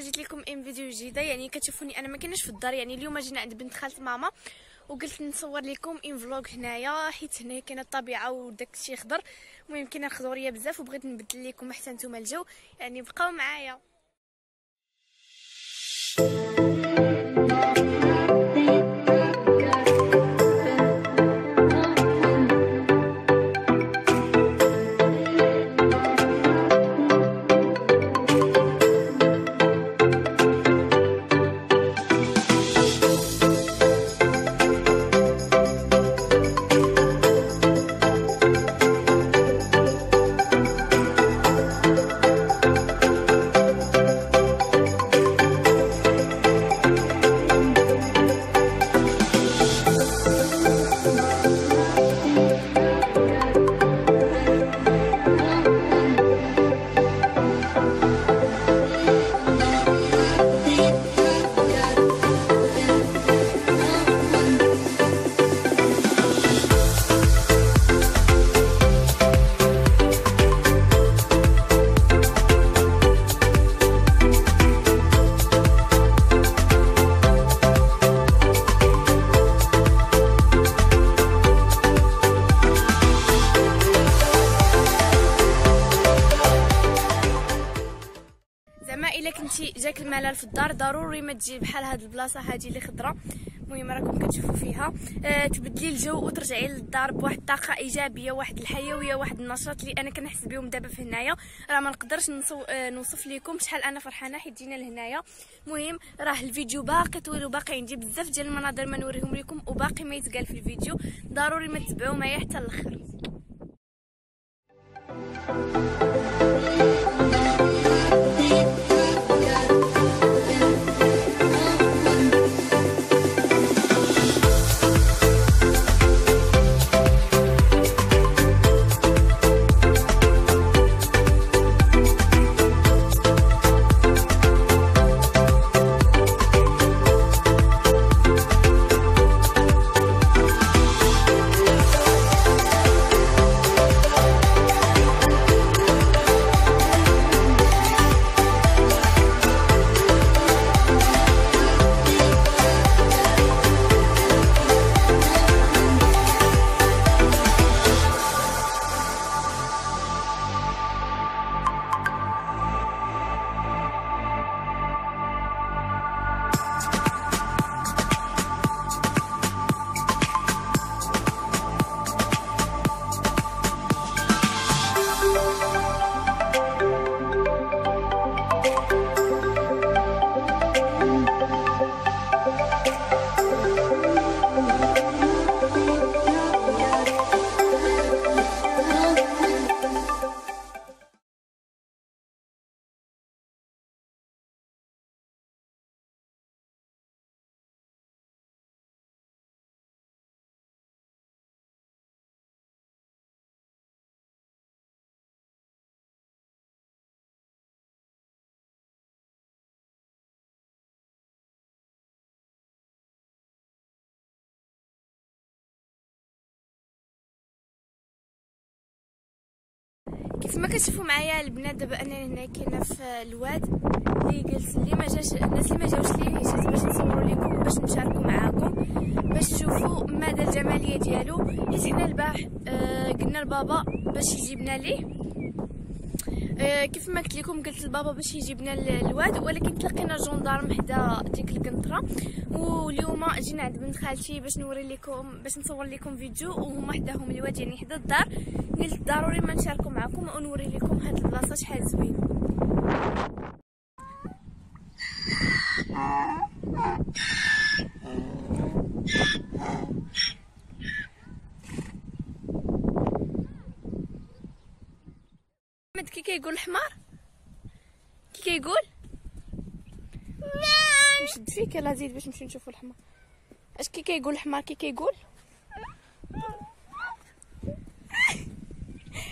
جيت لكم فيديو جديده. يعني كتشوفوني انا ما كايناش في الدار، يعني اليوم جينا عند بنت خالت ماما وقلت نصور لكم فلوغ هنايا، حيت هنا كاينه الطبيعه وداك الشيء خضر. المهم كاينه الخضوريه بزاف وبغيت نبدل لكم حتى نتوما الجو، يعني بقاو معايا. الا كنتي جاك الملل في الدار ضروري ما تجي بحال هاد البلاصه هادي اللي خضره. المهم راكم كتشوفوا فيها تبدلي الجو وترجعي للدار بواحد الطاقه ايجابيه، واحد الحيويه، واحد النشاط اللي انا كنحس بهم دابا في هنايا. راه ما نقدرش نوصف لكم شحال انا فرحانه حيت جينا لهنايا. المهم راه الفيديو باقي طويل وباقي عندي بزاف ديال المناظر ما نوريهم لكم وباقي ما يتقال في الفيديو، ضروري ما تتبعوا معايا حتى الاخر. كيف ما كتشوفوا معايا البنات دابا انا هنا كاينه في الواد اللي قلت لي ما جاش الناس اللي ما جاوش ليه جات باش نصوروا لكم باش نشاركوا معاكم باش تشوفوا مدى الجماليه ديالو. حيت حنا البارح قلنا لبابا باش يجيبنا ليه، كيف ما قلت لكم قلت لبابا باش يجيبنا الواد، ولكن تلقينا جندارم حدا ديك القنطره. واليوم جينا عند بنت خالتي باش نوري لكم باش نصور لكم فيديو وهما حداهم الواد يعني حدا الدار. قلت ضروري ما نشاركوا معكم ونوري لكم هاد البلاصه شحال زوينه. كي كيقول الحمار كي كيقول نشد فيك يلا زيد باش نمشيو نشوفوا الحمار. اش كي كيقول الحمار كي كيقول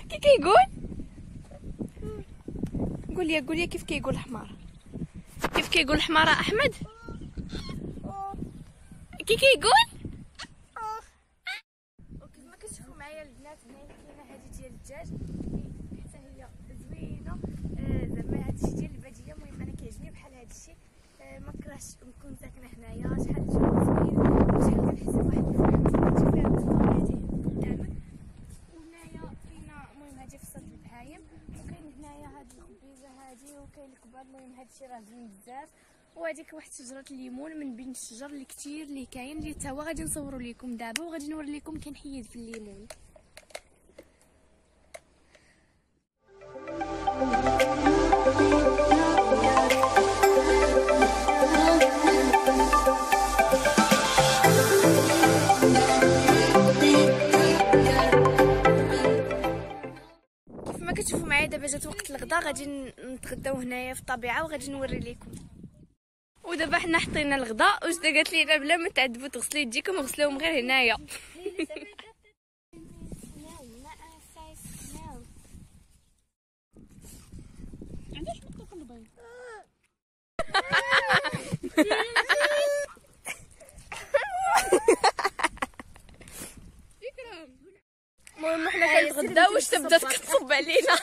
كي كيقول قول لي كيف كيقول الحمار، كيف كيقول الحمار احمد كي كيقول. وكيف ما كتشوفوا معايا البنات هنايا كاينه هذه ديال الدجاج حتى هي زوينه، زعما هذا الشيء ديال الباديه. المهم انا كيعجبني بحال هذا الشيء. باش نكون ساكنه هنايا. شحال الجو زوين وشحال كنحس بواحد الفرحه. شوفي هاد الخضر هادي قدامك، وهنايا كاينه المهم هادي فصل البهايم، وكاين هنايا هاد الخبيزه هادي، وكاين الكبار. المهم هادشي راه زوين بزاف. وهاديك واحد شجره الليمون من بين الشجر اللي كتير اللي كاين، اللي حتى هو غادي نصوروا لكم دابا وغادي نوري لكم كنحيد في الليمون. كتشوفوا معايا دابا جات وقت الغداء، غادي نتغداو هنايا في الطبيعه وغادي نوري لكم. ودابا حنا حطينا الغداء، وجده قالت لينا بلا ما تعذبوا تغسلوا يديكم، غسلوهم غير هنايا. عنداش نقطه البيض. المهم حنا كنتغداو واش تبدات كتصب علينا.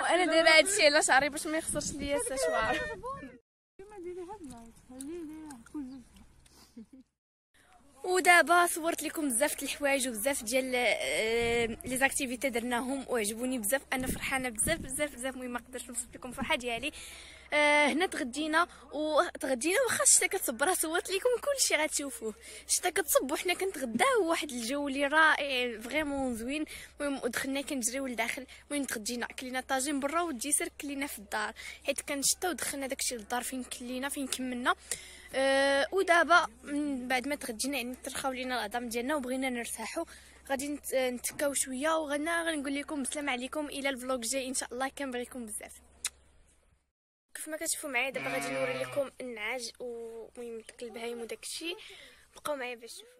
وانا دايره هادشي على شعري باش ما يخسرش ليا السشوار. ودابا صورت لكم بزاف د الحوايج وبزاف ديال لي زاكتيفيتي درناهم وعجبوني بزاف. انا فرحانه بزاف بزاف بزاف. المهم ما قدرتش نوصف لكم الفرحه ديالي. هنا تغدينا واخا الشتا كتصب، راه صورت لكم كلشي غتشوفوه. الشتا كتصب وحنا كنتغداو واحد الجو اللي رائع فريمون زوين. المهم ودخلنا كنجريو لداخل. المهم تغدينا كلينا طاجين برا والديسير كلينا في الدار حيت كان الشتا، ودخلنا داكشي للدار فين كلينا فين كملنا. ودابا من بعد ما تغدينا يعني ترخاو لينا العظام ديالنا وبغينا نرتاحوا، غادي نتكاو شويه غنقول لكم بسلام عليكم الى الفلوق جاي ان شاء الله. كنبغيكم بزاف. كيف ما كتشوفوا معايا دابا غادي نوري لكم النعاج ومهم داك البهايم وداك الشيء. بقاو معايا باش تشوفوا.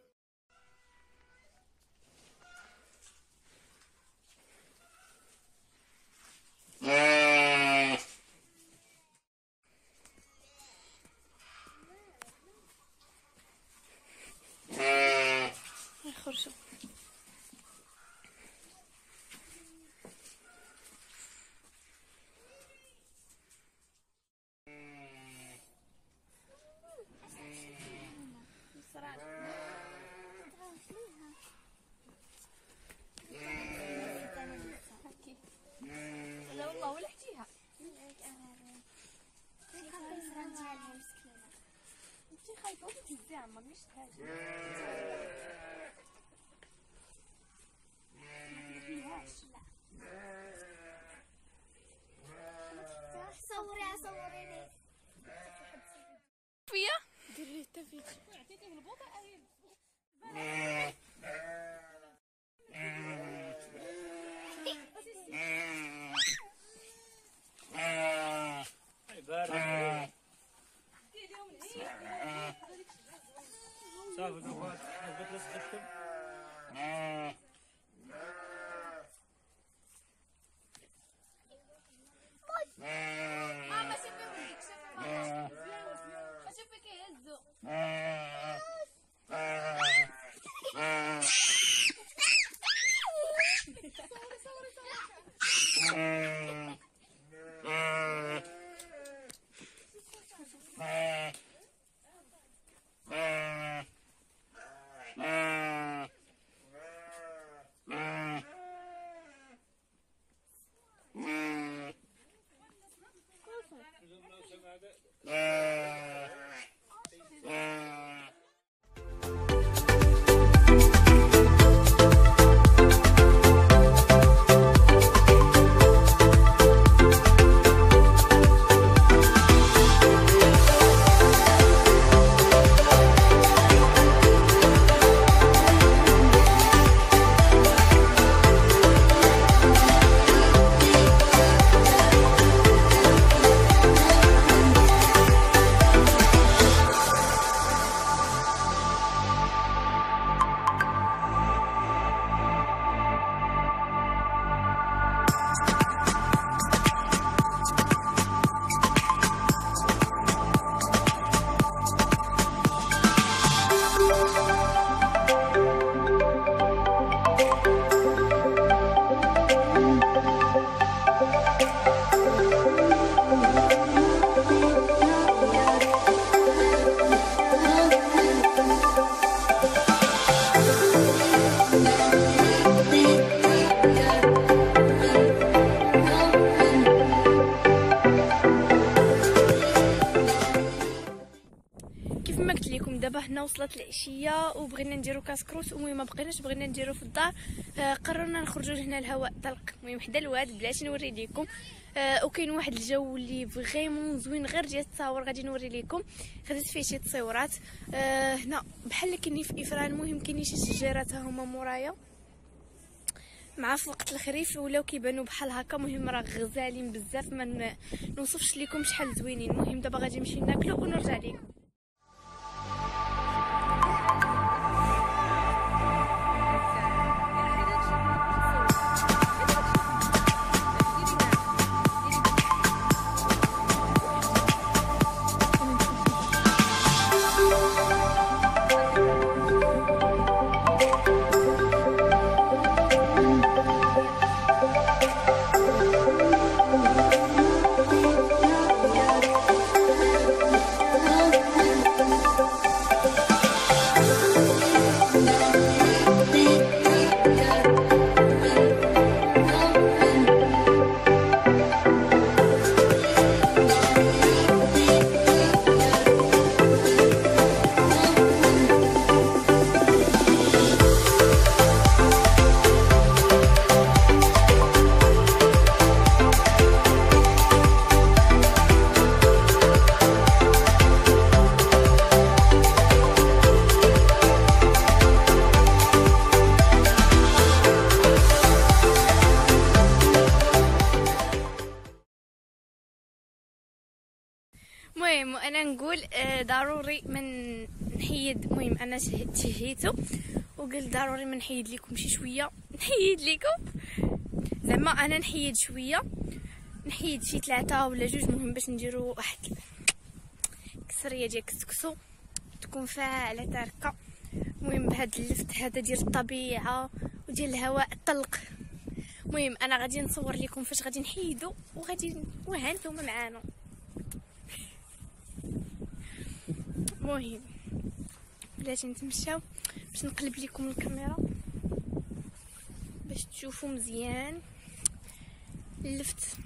خرجوا لا والله ولا حتيها. انت خايفه وتهزي عمرك مش تهاجي. صوريني فيا ديري حتى فيك عطيتيه البوطه اهي. كيف ما قلت لكم دابا هنا وصلت العشيه وبغينا نديرو كاسكروت، المهم ما بقيناش، بغينا نديرو في الدار. قررنا نخرجوا لهنا الهواء طلق، المهم حدا الواد بلاتي نوري لكم. وكاين واحد الجو اللي فريمون زوين غير ديال التصاور، غادي نوري لكم. خديت فيه شي تصويرات. هنا بحال كاين في افران، المهم كاينين شي شجيرات ها هما مورايا، مع في وقت الخريف ولاو كيبانوا بحال هكا. المهم راه غزالين بزاف، ما نوصفش لكم شحال زوينين. المهم دابا غادي نمشي ناكلو ونرجع لكم. المهم انا نقول ضروري من نحيد. المهم انا تهيته وقلت ضروري ما نحيد لكم شي شويه، نحيد لكم زعما انا نحيد شويه، نحيد شي 3 ولا 2. المهم باش نديرو واحد كسريه ديال كسكسو تكون فاعله تاركه. المهم بهذا اللفت هذا ديال الطبيعه وديال الهواء الطلق. المهم انا غادي نصور لكم فاش غادي نحيدو وغادي وهانتوما معانا. المهم بلاتي نتمشاو باش نقلب لكم الكاميرا باش تشوفوا مزيان اللفت.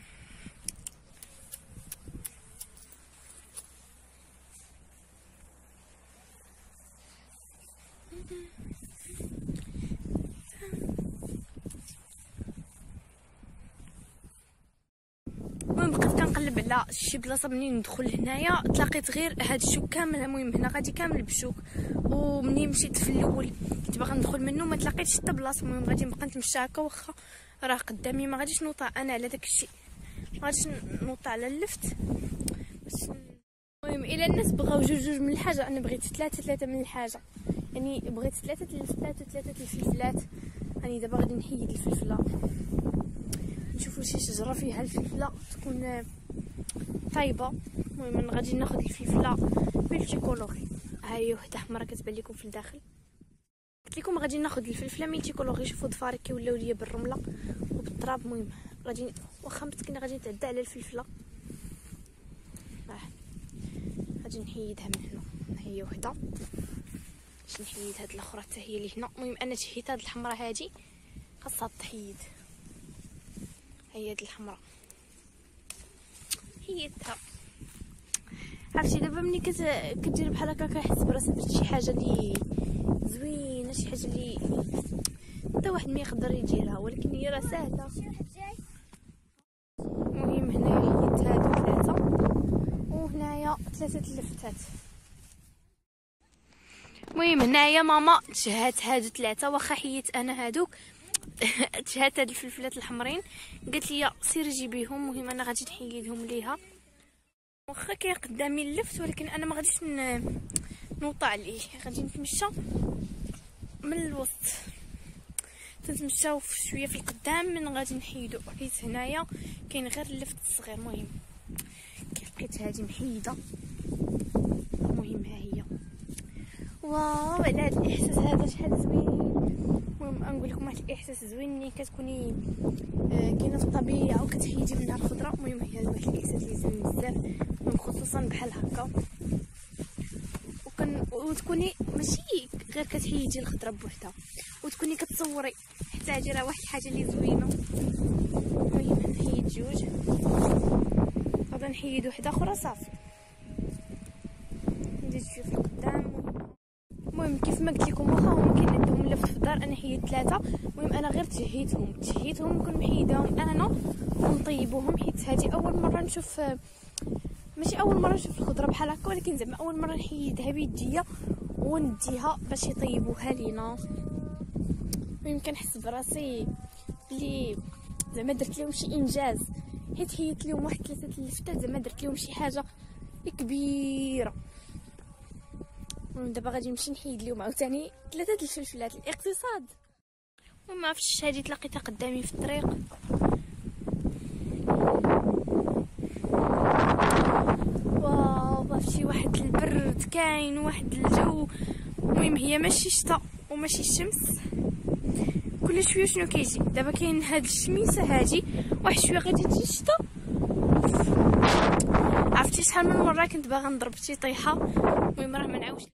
المهم بقيت كنقلب على شي بلاصه منين ندخل هنايا، تلاقيت غير هاد الشوك كامل. المهم هنا غادي كامل بشوك، ومنين مشيت في الاول كنت باغا ندخل منه ما تلاقيتش حتى بلاصه. المهم غادي نبقى نتمشى هكا، واخا راه قدامي ما غاديش نوطع انا على داك الشيء، ما غاديش نوطع على اللفت بس. المهم الا الناس بغاو جوج من الحاجه، انا بغيت ثلاثه من الحاجه، يعني بغيت 3 اللفتات و3 الفلفلات. راني دابا غادي نحيد الفلفله، نشوفوا شي شجره فيها الفلفله تكون طيبه. المهم انا غادي ناخذ الفلفله ملتي كولوري، ها هي وحده حمراء كتبان لكم في الداخل. قلت لكم غادي ناخذ الفلفله ملتي كولوري. شوفوا ضفاري كيولاو ليا بالرمله وبالتراب. المهم غادي واخا مسكينه غادي نتعدى على الفلفله. غادي نحيدها من هنا، هي وحده باش نحيد هاد الاخرى حتى هي اللي هنا. المهم انا تحيت هاد الحمراء هادي خاصها تحيد، هي هاد الحمراء حيدتها. عرفتي دابا ملي كدير بحال هكا كنحس براسي درت شي حاجه اللي زوينه، شي حاجه اللي حتى واحد ما يقدر يديرها، ولكن هي راه ساهله. المهم هنايا حيدت هادو 3 وهنايا 3 اللفتات. المهم هنايا ماما تشهات هادو 3، واخا حيدت انا هادوك تشهات هاد الفلفلات الحمرين، قالت لي سيري جيبيهم. المهم انا غادي نحيدهم ليها، واخا كاين قدامي اللفت ولكن انا ما غاديش نوطع عليه. غادي نتمشى من الوسط، تنتمشاو شويه في القدام من غادي نحيدو. حيت هنايا كاين غير اللفت الصغير. المهم كي لقيت هذه محيده، المهم ها هي. واو على هذا الاحساس هذا شحال زوين. المهم نقول لكم واحد الاحساس زوين ملي كتكوني كاينه في الطبيعه وكتحيدي منها الخضره. المهم هي واحد الاحساس اللي زوين بزاف، خصوصا بحال هكا وتكوني ماشي غير كتحيدي الخضره بوحدها وتكوني كتصوري حتى هادي راه واحد الحاجه اللي زوينه. المهم نحيد 2، غادا نحيد وحده اخرى صافي ندير شويه في القدام. المهم كيف ما قلت لكم واخا هما كاين عندهم لفت في الدار انا حيدت 3. المهم انا غير تجهيتهم نكون محيداهم انا ونطيبوهم، حيت هذه اول مره نشوف، ماشي اول مره نشوف الخضره بحال هكا، ولكن زعما اول مره نحيدها بيديا ونديها باش يطيبوها لينا. المهم كنحس براسي بلي زعما درت لهم شي انجاز، حيت حيدت لهم واحد 3 اللفتات، زعما درت لهم شي حاجه كبيره. دابا غادي نمشي نحيد لهم عاوتاني 3 الفلفلات الاقتصاد. وما عرفتش هذه تلاقيتها قدامي في الطريق. واو عرفتي واحد البرد كاين، واحد الجو. المهم هي ماشي شتا وماشي الشمس، كل شويه شنو كيجي. دابا كاين هاد الشميسه هادي، واحد شويه غادي تجي الشتا. عرفتي شحال من مره كنت باغا نضرب شي طيحه. المهم راه ما نعاودش.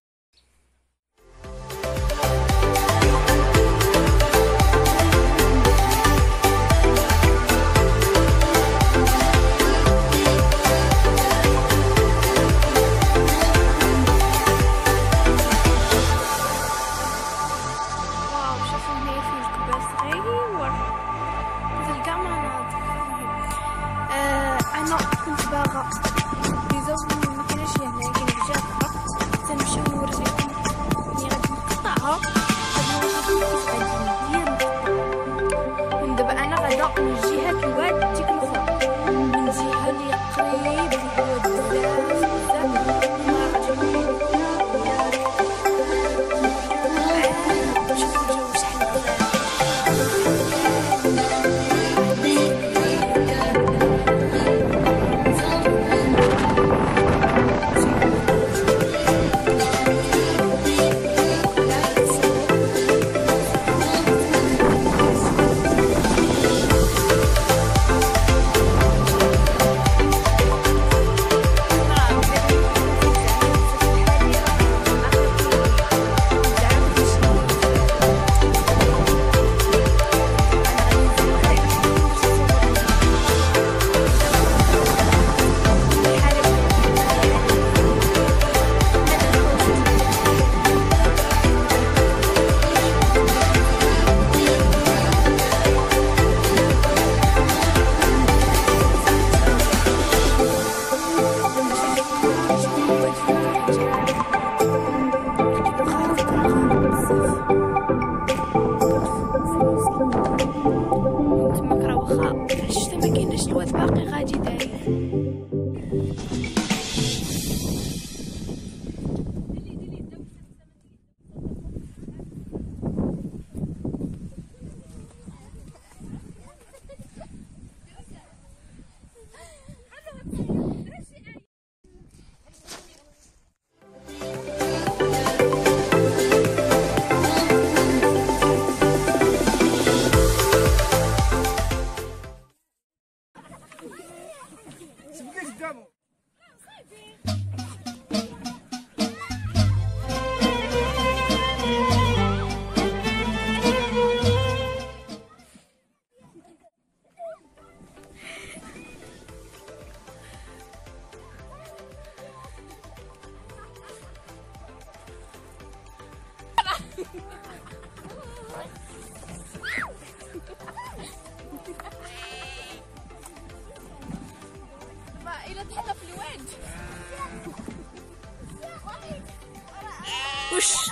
وش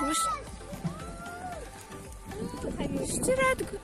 اشتريتك؟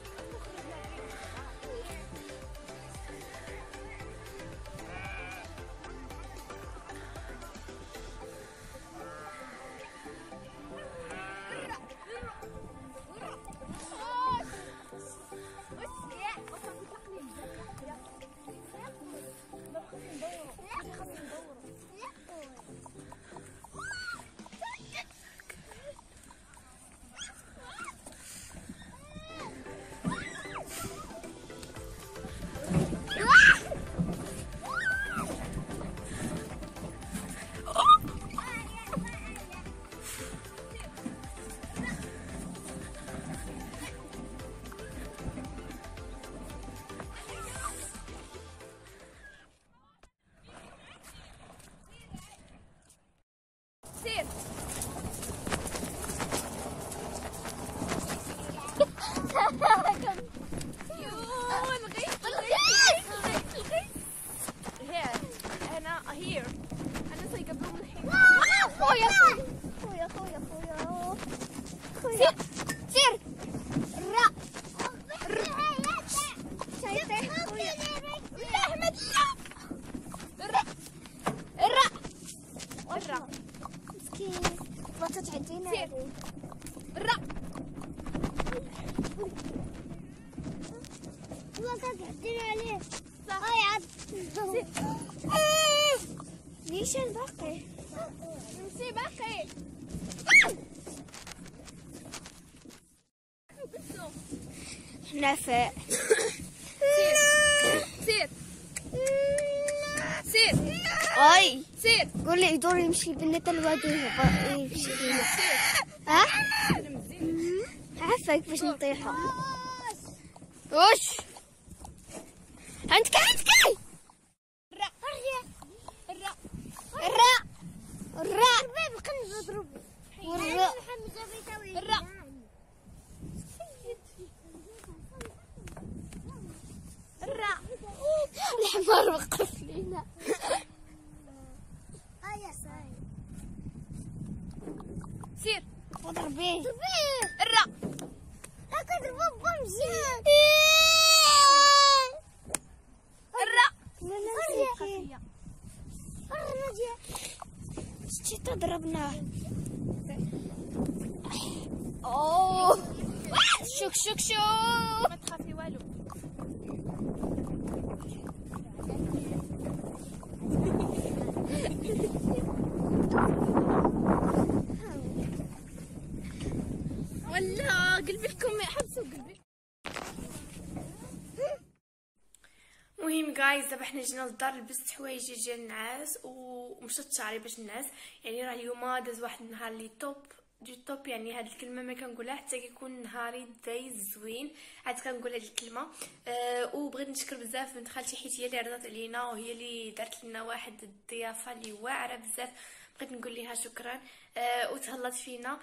خويا خويا خويا خويا سير الراء احمد الراء الراء مسكين ما تتعدينا الراء ما تتعدينا عليه ليش الباقي نسي باقي نافع سير اي سير قول لي يدور يمشي بنت الواد يمشي بينا ها عافاك باش نطيحو وش عندك الراء بقى نضرب والراء الراء الحمار وقف لينا سير وضربيه الراء هاكا ضربوه بمزيان الراء شتي تضربناه اوه شوك ما تخافي والو ولا قلبي لكم حبسوا قلبي. المهم جايز دابا حنا جينا للدار لبست حوايجي ديال النعاس ومشات شعري باش نعس. يعني راه اليوم داز واحد النهار لي توب يعني هاد الكلمه ما كنقولها حتى كيكون نهاري دايز زوين عاد كنقول هاد الكلمه. وبغيت نشكر بزاف بنت خالتي حيت هي اللي رضات علينا وهي اللي دارت لنا واحد الضيافه اللي واعره بزاف. بغيت نقول لها شكرا وتهلات فينا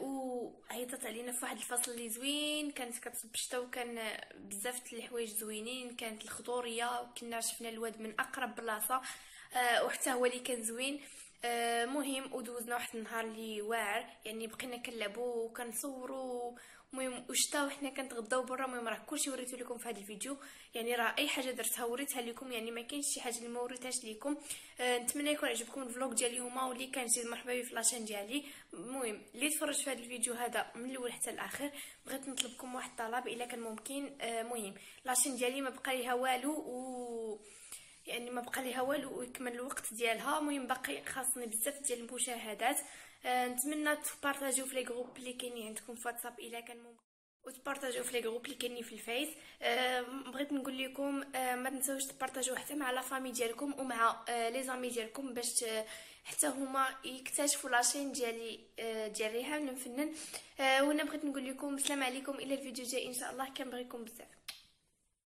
وعيطت علينا في واحد الفصل اللي زوين. كانت كتصب الشتا وكان بزاف الحوايج زوينين. كانت الخضوريه وكنا شفنا الواد من اقرب بلاصه وحتى هو اللي كان زوين. مهم ودوزنا واحد النهار اللي واعر. يعني بقينا كنلعبوا وكنصوروا المهم وشتا وحنا كنتغداو برا. المهم راه كلشي وريته لكم في هذا الفيديو. يعني راه اي حاجه درتها وريتها لكم. يعني ما كاينش شي حاجه اللي ما وريتهاش لكم. نتمنى يكون عجبكم الفلوق ديال اليوم واللي كان جديد مرحبا بي في لاشين ديالي. المهم اللي تفرج في هذا الفيديو هذا من الاول حتى الاخر بغيت نطلبكم واحد الطلب الا كان ممكن. مهم لاشين ديالي ما بقى ليها والو يعني ما بقى ليها والو ويكمل الوقت ديالها. المهم باقي خاصني بزاف ديال المشاهدات. نتمنى تبارطاجيو في لي جروب اللي كاينين عندكم في واتساب الا كان ممكن وتبارطاجيو في لي جروب اللي كاينين في الفيس. بغيت نقول لكم ما تنساوش تبارطاجيو حتى مع لا فامي ديالكم ومع لي زامي ديالكم باش حتى هما يكتشفوا لاشين ديالي ديال ريهام الفنان. وانا بغيت نقول لكم السلام عليكم الى الفيديو الجاي ان شاء الله. كنبغيكم بزاف.